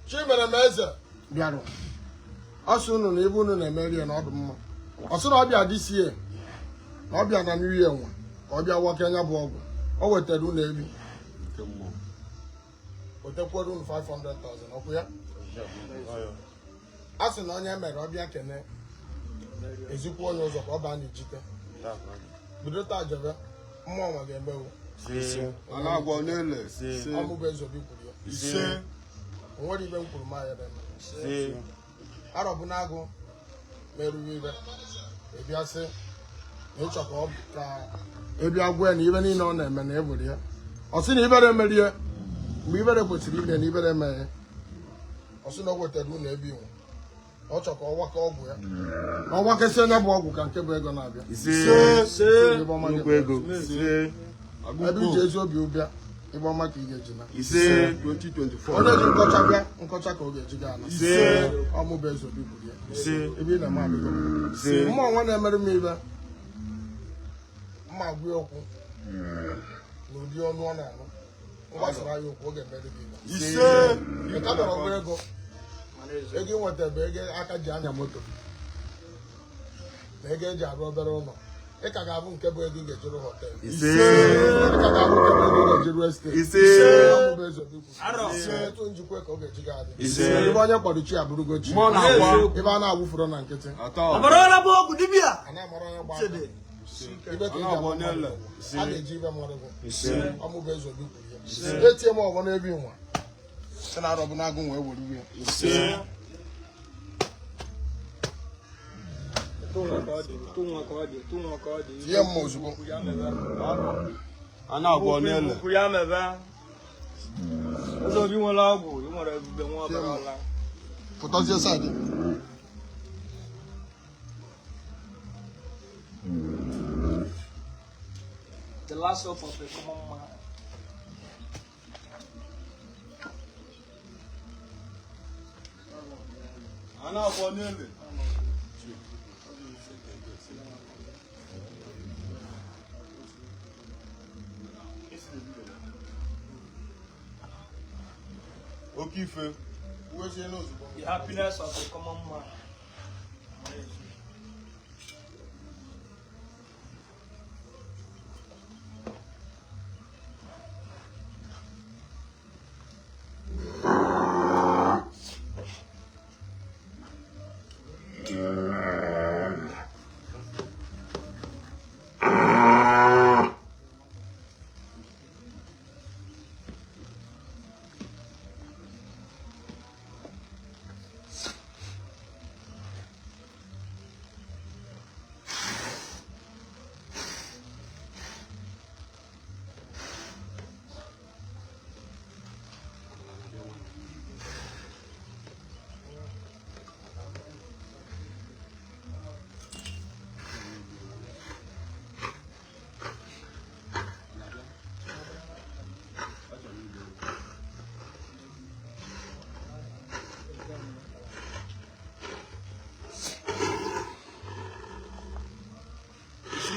Chimere Eze bịara ọsụ unu na ebe unu na-emeri ya na ọdụ mma ọsụ na ọbịa dị sie na ọbịa na New Year nwa ka ọ bịa nwoke anya bụ ọgwụ o wetara unu ebi wetekwara unu 500,000 ọkụ ya a sị na onye mere ọbịa kene ezikwa onye ụzọ ka ọ baa n'ijite bido taa jebe mmụọ nwa ga-emewu ọmụbụ Eze Obi kwuru ya onwere ibe m kwuru ma ya dị arọbụ na-agụ merụrụ ibe ịbịa sị na ịchọ ka ịbịa gwa ya na ibe niile ọ na-eme na eburu ya ọ sị na ibere merie mgbe ibere kwesịrị ime na ibere mee ọ sị na ọ wetara unu ebe inwe ọ chọ ka ọ waka ọgwụ ya na ọ wakesị onye bụ ọgwụ ka nke bụ ego na-abịa ebe iji Eze Obi ụbịa ịgba ọma ka ị ga-eji na 2024 onye ji nkọcha bịa nkọcha ka ọ ga-eji gaa na ọmụbụ Eze Obi gburu ya ebe ị na-eme abịgo mma ọnwa na-emere m ibe mma agwụ okwu na ụdị ọnụ ọ na-anụ mgbasara ya okwu ọ ga-emere gị ibe ka dọrọ ọgwụ ego ị nweta ebe ego aka ji anya moto na ego eji arụ obere ụlọ ị ka ga-abụ nke bụ ego ị ga-ejere họtel ị ka ga-abụ nke bụ ego ị ga-ejere esteti ọmụbụ Eze Obi kwuru etu njikwa ka ọ ga-eji ga adị ebe onye kpọrọ chi abụrụgo chi ebe a na-awụfuru na nkịtị a na-amara onye gba ibe ka a ga-eji ibe mmadụ bụ ọmụbụ Eze Obi kwuru ya etie m ọgbọ n'ebe nwa sị na arọbụ na-agụ nwa ewere ya tie mma ozugbo a na-agwọ n'ele Eze Obi nwere ọgwụ ị nwere ebube nwa ọbara ọla pụtazie saịdị the last hope of a common man. a na-agwọ n'ele oke ife The happiness of a common man.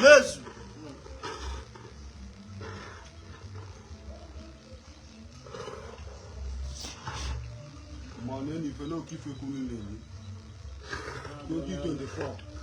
Lezu ma ọ na-enife n'oke ife kwuru na-enye 2024